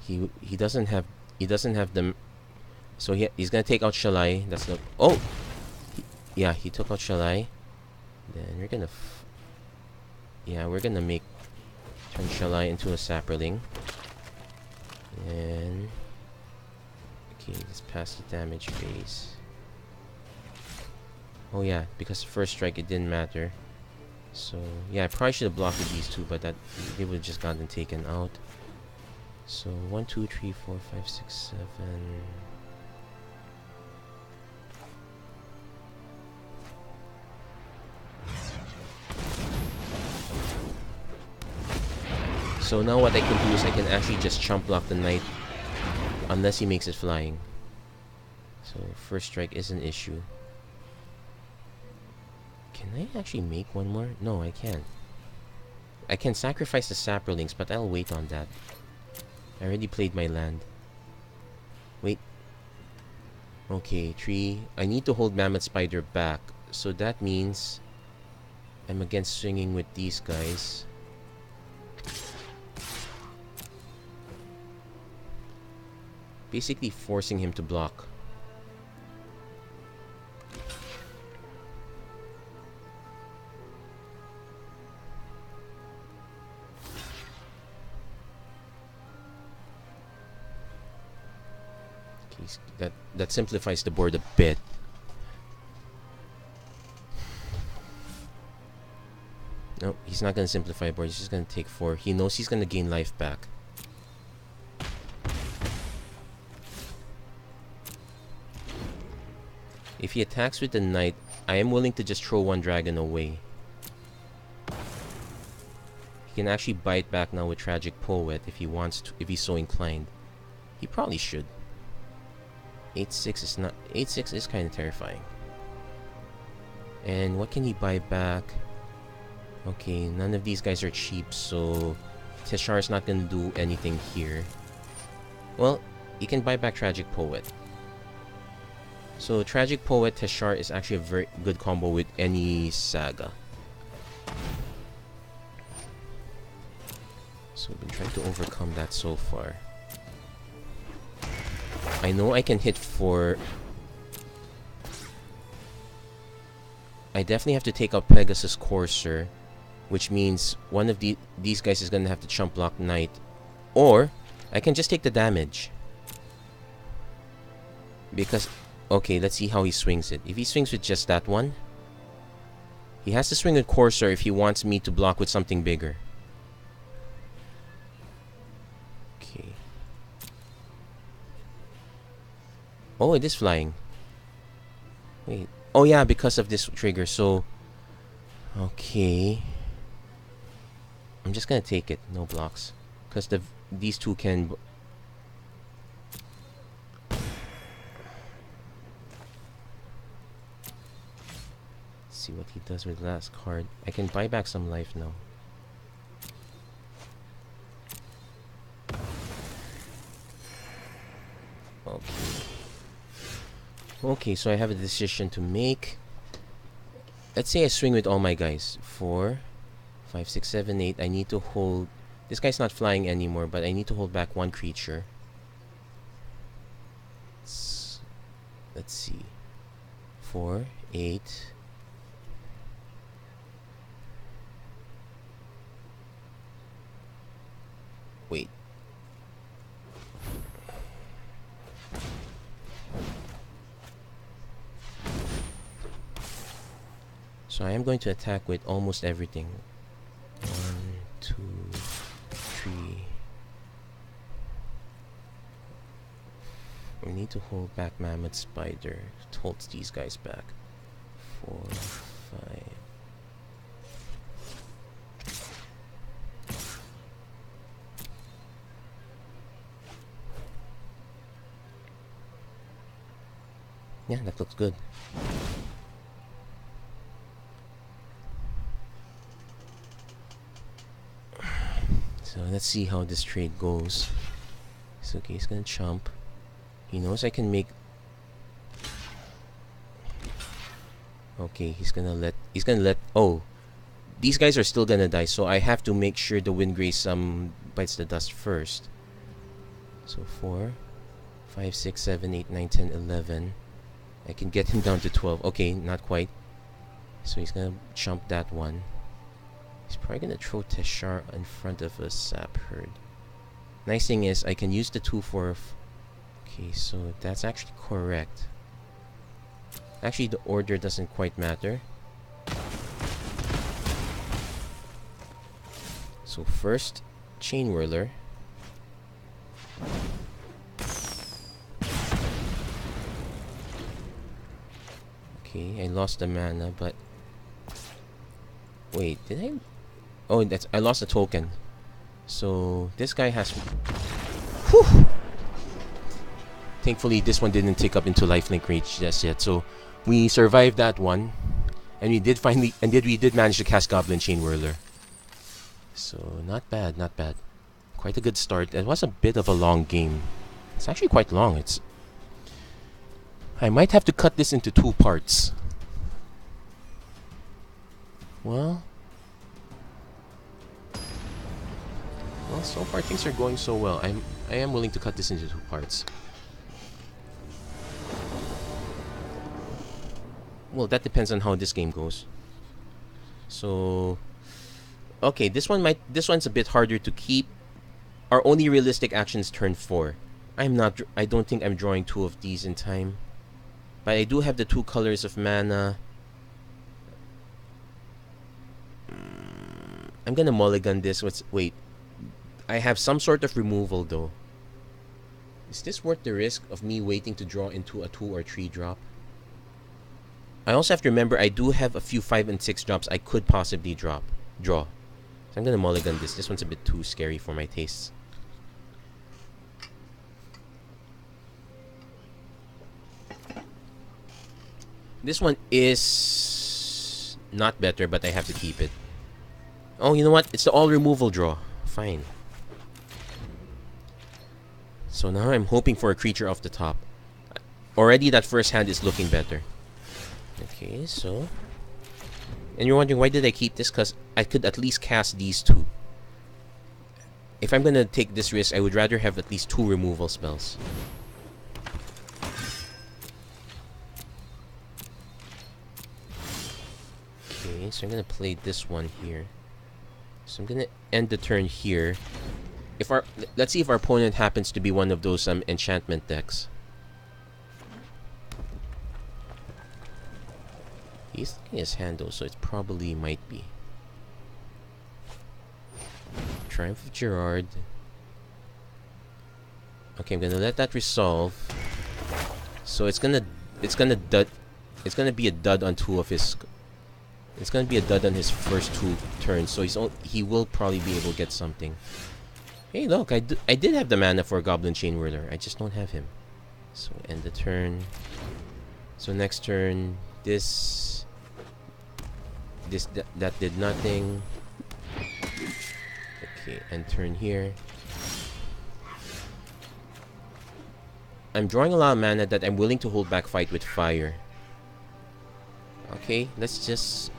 He doesn't have them. So he's gonna take out Shalai. That's not. Oh, yeah, he took out Shalai. Then we're gonna. We're gonna turn Shalai into a sapperling. And okay, let's pass the damage phase. Oh yeah, because first strike it didn't matter. So yeah, I probably should have blocked with these two, but that they would have just gotten taken out. So 1, 2, 3, 4, 5, 6, 7. So now what I can do is I can actually just chump block the knight, unless he makes it flying. So first strike is an issue. Can I actually make one more? No, I can't. I can sacrifice the saplings, but I'll wait on that. I already played my land. Wait. Okay, 3. I need to hold Mammoth Spider back. So that means I'm against swinging with these guys. Basically forcing him to block. That simplifies the board a bit. No, he's not gonna simplify the board. He's just gonna take 4. He knows he's gonna gain life back. If he attacks with the knight, I am willing to just throw one dragon away. He can actually bite back now with Tragic Poet if he wants to, if he's so inclined. He probably should. 8-6 is not. 8-6 is kind of terrifying. And what can he buy back? Okay, none of these guys are cheap, so Teshar's not gonna do anything here. Well, you can buy back Tragic Poet. So Tragic Poet Teshar is actually a very good combo with any saga. So we've been trying to overcome that so far. I know I can hit for... I definitely have to take out Pegasus Courser, which means one of these guys is gonna have to chump block Knight. Or I can just take the damage. Because, okay, let's see how he swings it. If he swings with just that one, he has to swing with Courser if he wants me to block with something bigger. Okay. Oh, it is flying. Wait. Oh yeah, because of this trigger, so... Okay. I'm just gonna take it, no blocks. Because these two can... See what he does with last card. I can buy back some life now. Okay. Okay, so I have a decision to make. Let's say I swing with all my guys. 4, 5, 6, 7, 8. I need to hold... This guy's not flying anymore, but I need to hold back one creature. Let's see. 4, 8... Wait. So I am going to attack with almost everything. 1, 2, 3. We need to hold back Mammoth Spider. It holds these guys back. 4, 5. Yeah, that looks good. So let's see how this trade goes. So okay, he's gonna chump. He knows I can make... Okay, he's gonna let... Oh! These guys are still gonna die, so I have to make sure the Windgrace bites the dust first. So 4, 5, 6, 7, 8, 9, 10, 11. I can get him down to 12. Okay, not quite. So he's gonna chump that one. He's probably gonna throw Teshar in front of a Sap Herd. Nice thing is, I can use the 2-4. Okay, so that's actually correct. Actually, the order doesn't quite matter. So first, Chainwhirler. Okay, I lost the mana, but... Wait, did I... Oh, I lost a token. So, this guy has... Whew! Thankfully, this one didn't take up into lifelink reach just yet. So, we survived that one. And we did finally... And we did manage to cast Goblin Chainwhirler. So, not bad, not bad. Quite a good start. It was a bit of a long game. It's actually quite long. It's... I might have to cut this into 2 parts. Well, so far things are going so well. I am willing to cut this into 2 parts. Well, that depends on how this game goes. So, okay, this one's a bit harder to keep. Our only realistic action is turn 4. I don't think I'm drawing 2 of these in time. But I do have the 2 colors of mana. I'm gonna mulligan this. Wait. I have some sort of removal though. Is this worth the risk of me waiting to draw into a 2 or 3 drop? I also have to remember I do have a few 5 and 6 drops I could possibly draw. So I'm gonna mulligan this. This one's a bit too scary for my tastes. This one is not better, but I have to keep it. Oh, you know what? It's the all removal draw. Fine. So now I'm hoping for a creature off the top. Already that first hand is looking better. Okay, so... And you're wondering why did I keep this? Because I could at least cast these two. If I'm gonna take this risk, I would rather have at least 2 removal spells. Okay, so I'm gonna play this one here. So I'm gonna end the turn here. If our let's see if our opponent happens to be one of those enchantment decks. He's looking his hand though, so it probably might be. Triumph of Gerard. Okay, I'm gonna let that resolve. So it's gonna be a dud on 2 of his. It's gonna be a dud on his first 2 turns. So he will probably be able to get something. Hey, look, I did have the mana for Goblin Chainwhirler. I just don't have him. So end the turn. So next turn, that did nothing. Okay, end turn here. I'm drawing a lot of mana that I'm willing to hold back Fight with Fire. Okay, let's just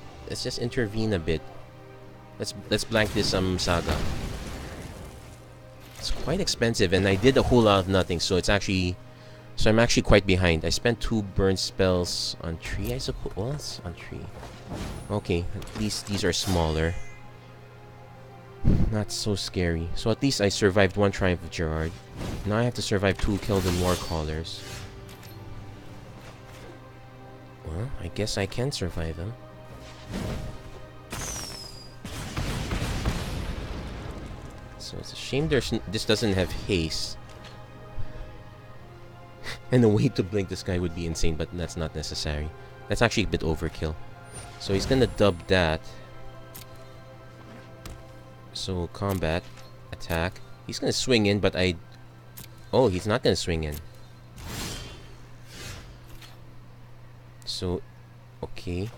intervene a bit. Let's blank this Saga. It's quite expensive, and I did a whole lot of nothing, so I'm actually quite behind. I spent 2 burn spells on 3, I suppose. Well, it's on 3. Okay, at least these are smaller. Not so scary. So at least I survived 1 Triumph of Gerard. Now I have to survive 2 Keldon Warcallers. Well, I guess I can survive them. So it's a shame this doesn't have haste. And the way to blink this guy would be insane, but that's not necessary. That's actually a bit overkill. So he's gonna dub that. So combat, attack. He's gonna swing in, but oh, he's not gonna swing in. So, okay.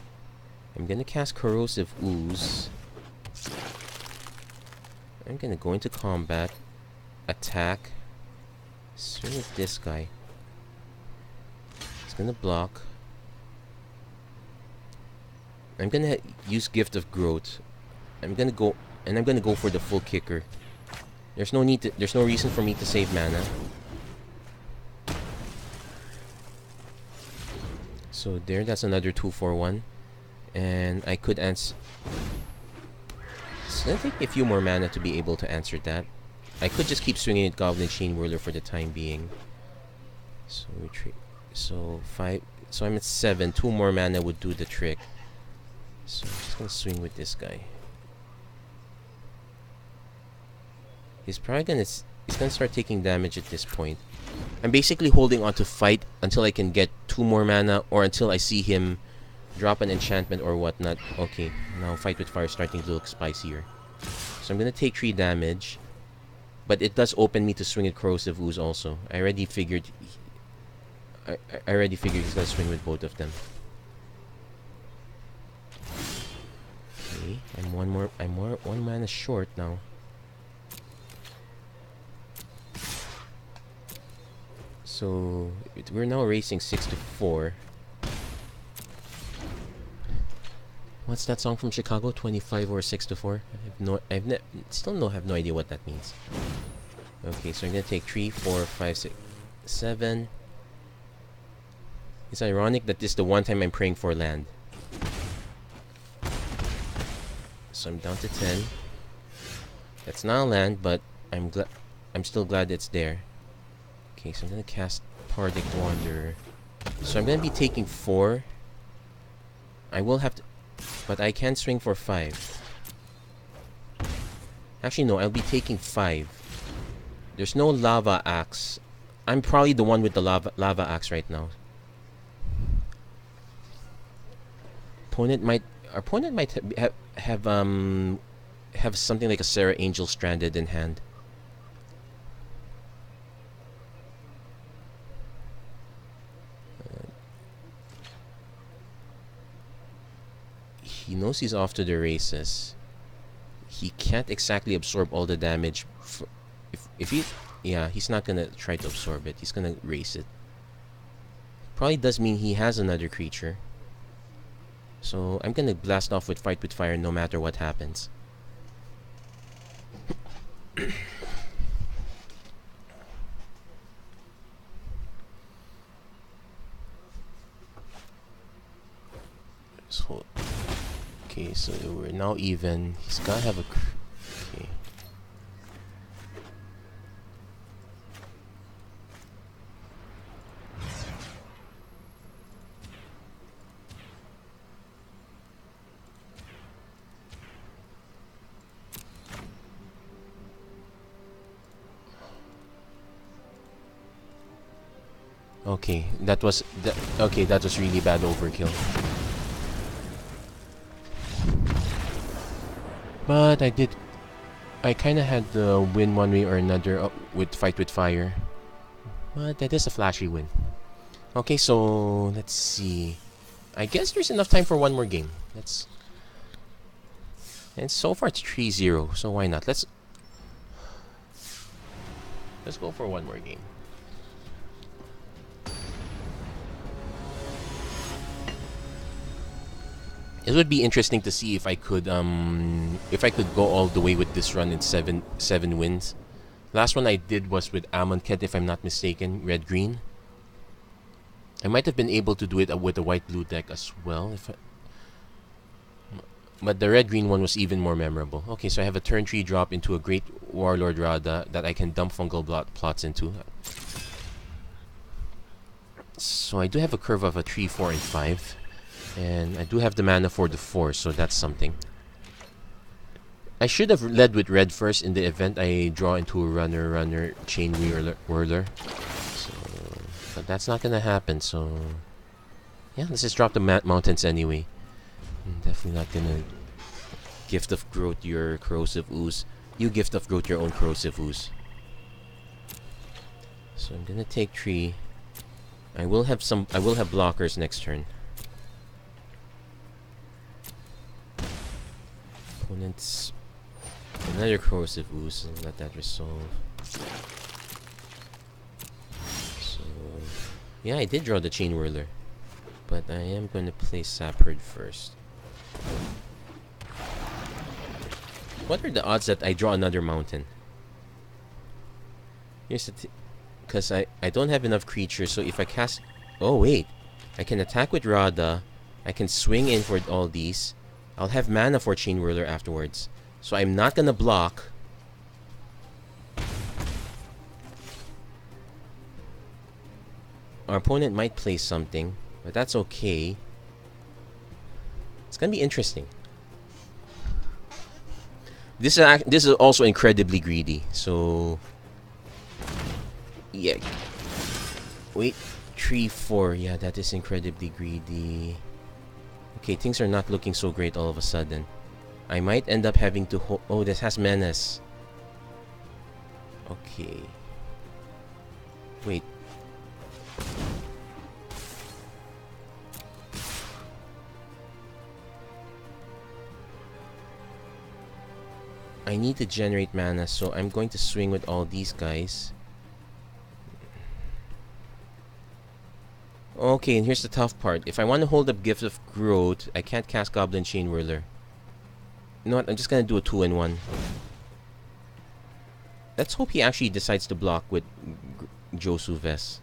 I'm gonna cast Corrosive Ooze. I'm gonna go into combat, attack, swing with this guy. He's gonna block. I'm gonna use Gift of Growth. I'm gonna go for the full kicker. There's no reason for me to save mana. So there, that's another 2 for 1. And I could answer. It's gonna take me a few more mana to be able to answer that. I could just keep swinging at Goblin Chainwhirler for the time being. So retreat. So 5. So I'm at 7. 2 more mana would do the trick. So I'm just gonna swing with this guy. He's gonna start taking damage at this point. I'm basically holding on to fight until I can get 2 more mana, or until I see him drop an enchantment or whatnot. Okay, now Fight with Fire is starting to look spicier. So I'm gonna take 3 damage, but it does open me to swing at Corrosive Ooze also. I already figured he's gonna swing with both of them. Okay, I'm one mana short now. So we're now racing 6-4. What's that song from Chicago? 25 or 6-4? Still have no idea what that means. Okay, so I'm gonna take 3, 4, 5, 6, 7. It's ironic that this is the one time I'm praying for land. So I'm down to 10. That's not a land, but I'm still glad it's there. Okay, so I'm gonna cast Pardic Wanderer. So I'm gonna be taking 4. I will have to, but I can swing for 5. Actually, no, I'll be taking 5. There's no Lava Axe. I'm probably the one with the lava Axe right now. Our opponent might have something like a Serra Angel Stranded in hand. He knows he's off to the races. He can't exactly absorb all the damage. Yeah, he's not gonna try to absorb it. He's gonna race it. Probably does mean he has another creature. So I'm gonna blast off with Fight with Fire no matter what happens. So, okay, so we're now even. He's gotta have a... Okay. Okay, that was okay. That was really bad overkill. But I kind of had the win one way or another with Fight with Fire. But that is a flashy win. Okay, so let's see. I guess there's enough time for one more game. And so far it's 3-0, so why not? Let's go for one more game. It would be interesting to see if I could go all the way with this run in seven wins. Last one I did was with Amonkhet, if I'm not mistaken, red green. I might have been able to do it with a white blue deck as well, but the red green one was even more memorable. Okay, so I have a turn 3 drop into a Great Warlord Radha that I can dump fungal plots into. So I do have a curve of a 3, 4, and 5. And I do have the mana for the 4, so that's something. I should have led with red first in the event I draw into a runner Chainwhirler. So, but that's not gonna happen, so... Yeah, let's just drop the mountains anyway. I'm definitely not gonna Gift of Growth your Corrosive Ooze. You Gift of Growth your own Corrosive Ooze. So I'm gonna take 3. I will have blockers next turn. Opponents another Corrosive Ooze, and let that resolve. So yeah, I did draw the Chainwhirler, but I am going to play Sapherd first. What are the odds that I draw another mountain? Here's the because I don't have enough creatures, so if I cast... Oh wait, I can attack with Radha, I can swing in for all these. I'll have mana for Chainwhirler afterwards. So I'm not gonna block. Our opponent might play something, but that's okay. It's gonna be interesting. This is also incredibly greedy, so... Yeah. Wait, 3, 4. Yeah, that is incredibly greedy. Okay, things are not looking so great all of a sudden. I might end up having to hold... Oh, this has Menace. Okay. Wait. I need to generate mana, so I'm going to swing with all these guys. Okay, and here's the tough part. If I want to hold up Gift of Growth, I can't cast Goblin Chainwhirler. You know what? I'm just gonna do a 2-in-1. Let's hope he actually decides to block with Josu Ves.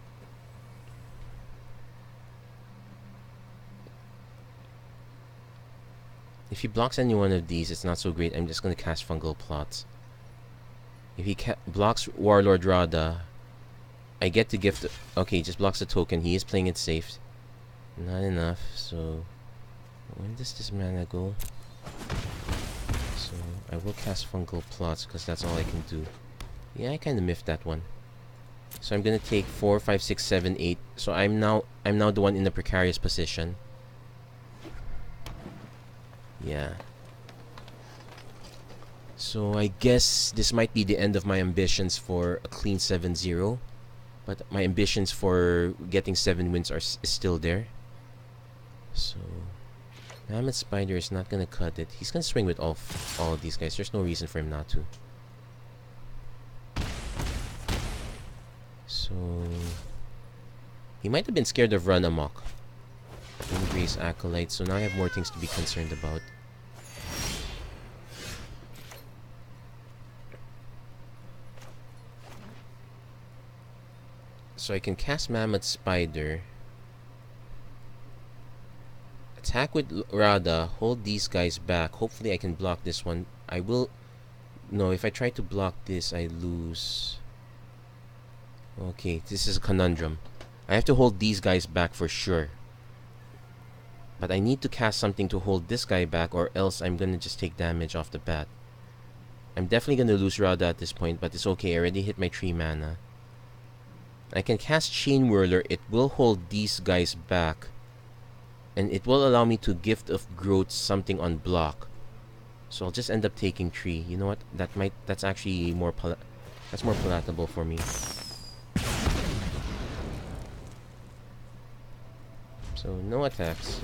If he blocks any one of these, it's not so great. I'm just gonna cast Fungal Plots. If he blocks Warlord Radha, I get to gift... Okay, he just blocks the token. He is playing it safe. Not enough, so... When does this mana go? So, I will cast Fungal Plots, because that's all I can do. Yeah, I kind of miffed that one. So I'm gonna take 4, 5, 6, 7, 8. So I'm now the one in the precarious position. Yeah. So I guess this might be the end of my ambitions for a clean 7-0. But my ambitions for getting 7 wins is still there. So Mammoth Spider is not gonna cut it. He's gonna swing with all of these guys. There's no reason for him not to. So he might have been scared of Run Amok. Grace Acolyte, so now I have more things to be concerned about. So I can cast Mammoth Spider. Attack with Rada, hold these guys back. Hopefully I can block this one. I will... No, if I try to block this, I lose. Okay, this is a conundrum. I have to hold these guys back for sure. But I need to cast something to hold this guy back, or else I'm gonna just take damage off the bat. I'm definitely gonna lose Rada at this point, but it's okay. I already hit my 3 mana. I can cast Chainwhirler. It will hold these guys back. And it will allow me to Gift of Growth something on block. So I'll just end up taking 3. You know what? That's actually more that's more palatable for me. So no attacks.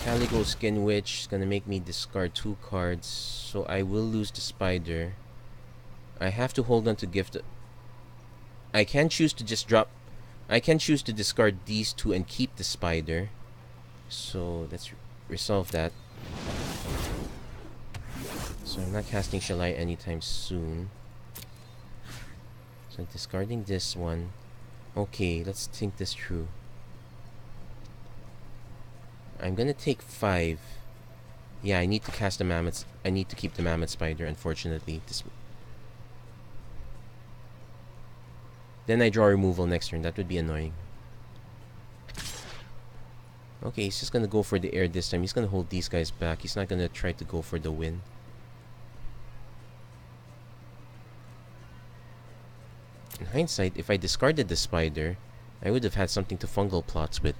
Calico Skin Witch is gonna make me discard 2 cards, so I will lose the spider. I have to hold on to gift. I can choose to just drop. I can choose to discard these 2 and keep the spider. So let's resolve that. So I'm not casting Shalai anytime soon. So discarding this one. Okay, let's think this through. I'm gonna take 5. Yeah, I need to cast the mammoth. I need to keep the mammoth spider, unfortunately. Then I draw removal next turn. That would be annoying. Okay, he's just gonna go for the air this time. He's gonna hold these guys back. He's not gonna try to go for the win. In hindsight, if I discarded the spider, I would have had something to fungal plots with.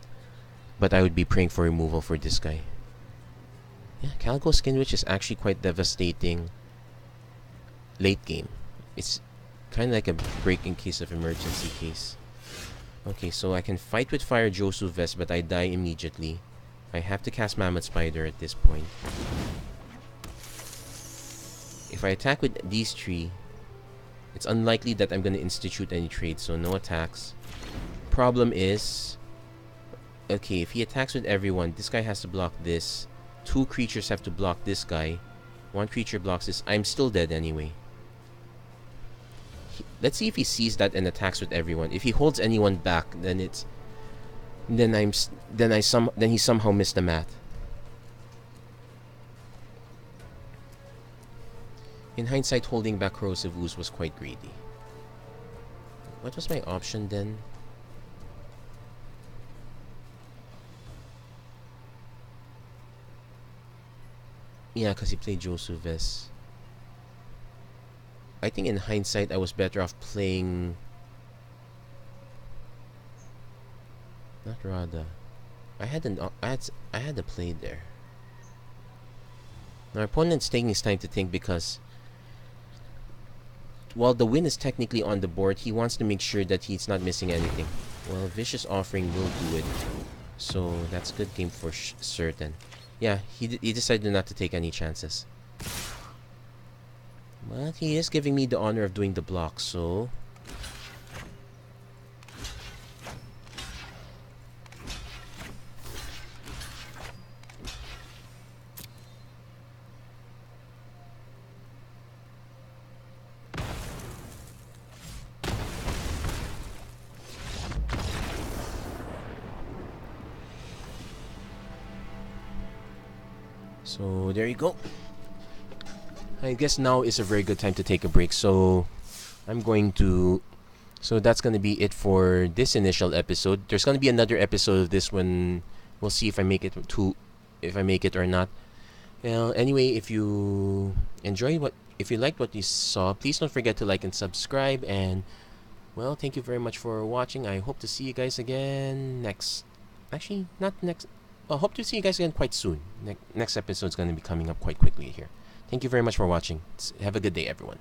But I would be praying for removal for this guy. Yeah, Calico Skin Witch is actually quite devastating late game. It's kind of like a break in case of emergency case. Okay, so I can fight with Fire Josu Vest, but I die immediately. I have to cast Mammoth Spider at this point. If I attack with these 3, it's unlikely that I'm going to institute any trade, so no attacks. Problem is... Okay, if he attacks with everyone, this guy has to block this. 2 creatures have to block this guy. 1 creature blocks this. I'm still dead anyway. Let's see if he sees that and attacks with everyone. If he holds anyone back, then it's... Then he somehow missed the math. In hindsight, holding back Corrosive Ooze was quite greedy. What was my option then? Yeah, because he played Josu Vest. I think in hindsight, I was better off playing... Not Rada. I had a play there. Our opponent's taking his time to think because while the win is technically on the board, he wants to make sure that he's not missing anything. Well, Vicious Offering will do it. So that's a good game for certain. Yeah, he decided not to take any chances. But he is giving me the honor of doing the block, so... So there you go. I guess now is a very good time to take a break. So I'm going to... So that's going to be it for this initial episode. There's going to be another episode of this when we'll see if I make it or not. Well, anyway, if you liked what you saw, please don't forget to like and subscribe. And well, thank you very much for watching. I hope to see you guys again next. Actually, not next. hope to see you guys again quite soon. Next episode is going to be coming up quite quickly here. Thank you very much for watching. Have a good day, everyone.